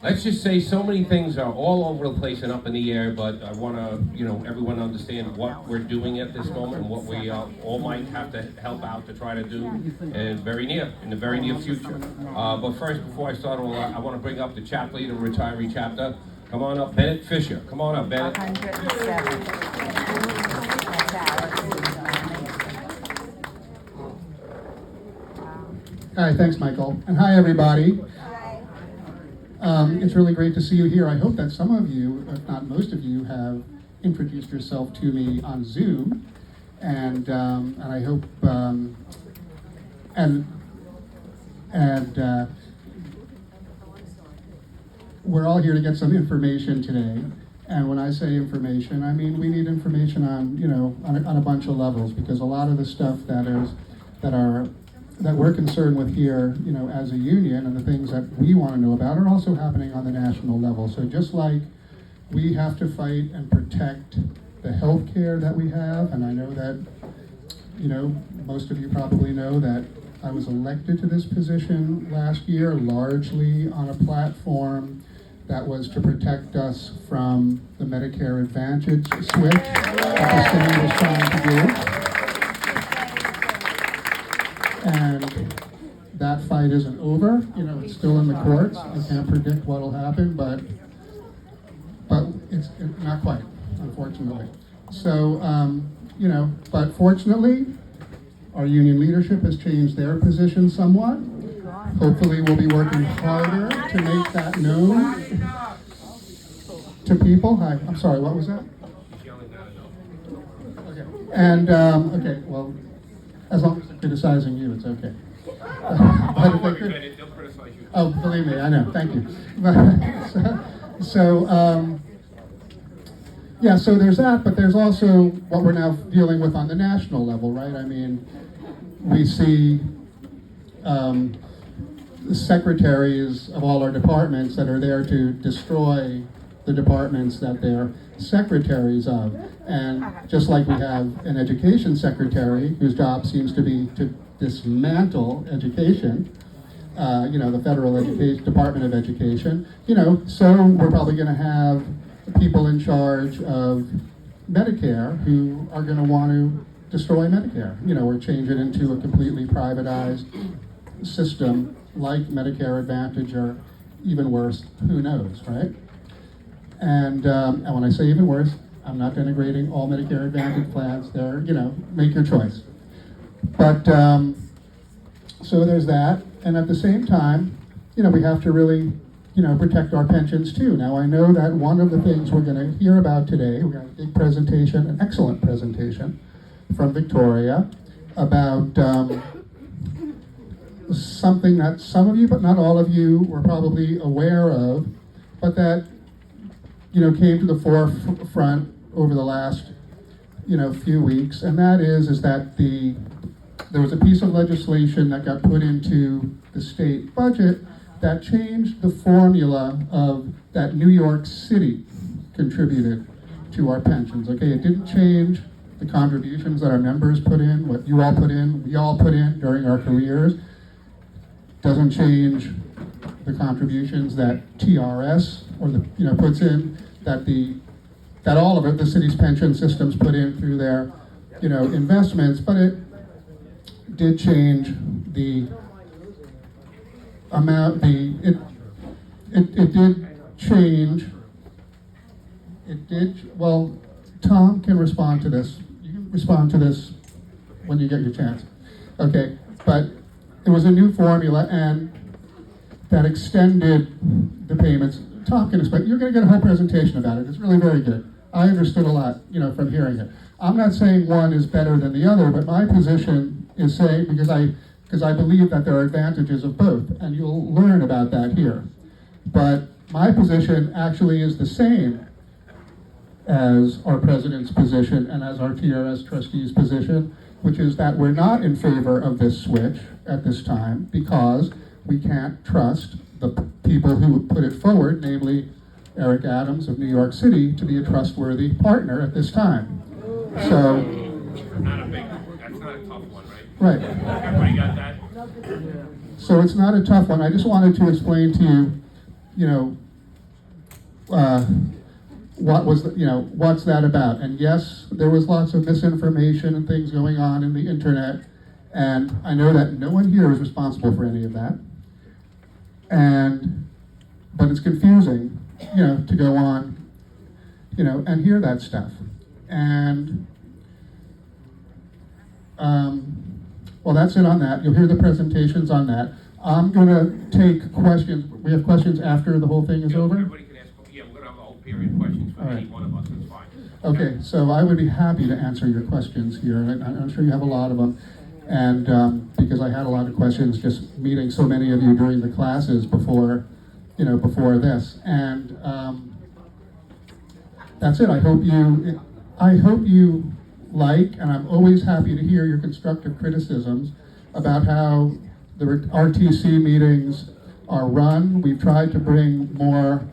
Let's just say so many things are all over the place and up in the air, but I want to, everyone to understand what we're doing at this moment and what we all might have to help out to try to do in the very near future. But first, before I start all that, I want to bring up the chapter leader, retiree chapter. Come on up, Bennett Fisher. Come on up, Bennett. 107. That's Hi, thanks, Michael. And hi, everybody. It's really great to see you here. I hope that some of you, if not most of you, have introduced yourself to me on Zoom, and I hope we're all here to get some information today. And when I say information, I mean we need information on a bunch of levels, because a lot of the stuff that we're concerned with here, as a union, and the things that we want to know about are also happening on the national level. So just like we have to fight and protect the health care that we have, and I know that, most of you probably know that I was elected to this position last year largely on a platform that was to protect us from the Medicare Advantage switch that the city was trying to do. And that fight isn't over. It's still in the courts. I can't predict what'll happen, but it's not quite, unfortunately. So, but fortunately, our union leadership has changed their position somewhat. Hopefully, we'll be working harder to make that known to people. Hi, I'm sorry, what was that? Okay. And, okay, well, as long as they're criticizing you, it's okay. But if they could, They'll criticize you. oh, believe me, I know. Thank you. Yeah. So there's that, but there's also what we're now dealing with on the national level, right? I mean, we see the secretaries of all our departments that are there to destroy the departments that they're secretaries of. And just like we have an education secretary whose job seems to be to dismantle education, the Federal Department of Education, so we're probably going to have people in charge of Medicare who are going to want to destroy Medicare, or change it into a completely privatized system like Medicare Advantage, or even worse, who knows, right? And when I say even worse, I'm not denigrating all Medicare Advantage plans. They're, make your choice. But, so there's that. And at the same time, we have to really, protect our pensions too. Now, I know that one of the things we're going to hear about today, we got a big presentation, an excellent presentation from Victoria about something that some of you, but not all of you, were probably aware of, but that came to the forefront over the last, few weeks, and that is that there was a piece of legislation that got put into the state budget that changed the formula of that New York City contributed to our pensions. Okay, it didn't change the contributions that our members put in, what you all put in, we all put in during our careers. Doesn't change the contributions that TRS puts in, that all of it, the city's pension systems put in through their investments, but it did change the amount. It did change. It did. Well, Tom can respond to this. You can respond to this when you get your chance. Okay, but it was a new formula, and that extended the payments. Tom can explain. You're going to get a whole presentation about it. It's really very good. I understood a lot, from hearing it. I'm not saying one is better than the other, but my position is saying, because I believe that there are advantages of both, and you'll learn about that here. But my position actually is the same as our president's position and as our TRS trustees' position, which is that we're not in favor of this switch at this time because we can't trust the people who put it forward, namely Eric Adams of New York City, to be a trustworthy partner at this time. So, That's not a tough one, right? right. Everybody got that? So it's not a tough one. I just wanted to explain to you, what was, what's that about? And yes, there was lots of misinformation and things going on in the internet, and I know that no one here is responsible for any of that. But it's confusing, to go on, and hear that stuff. And well, that's it on that. You'll hear the presentations on that. I'm gonna take questions. We have questions after the whole thing is over? Everybody can ask, yeah, we're gonna have a whole period of questions for All right. any one of us, that's fine. Okay, so I would be happy to answer your questions here, and I'm sure you have a lot of them. And because I had a lot of questions just meeting so many of you during the classes before this. And that's it. I hope you like, and I'm always happy to hear your constructive criticisms about how the RTC meetings are run. We've tried to bring more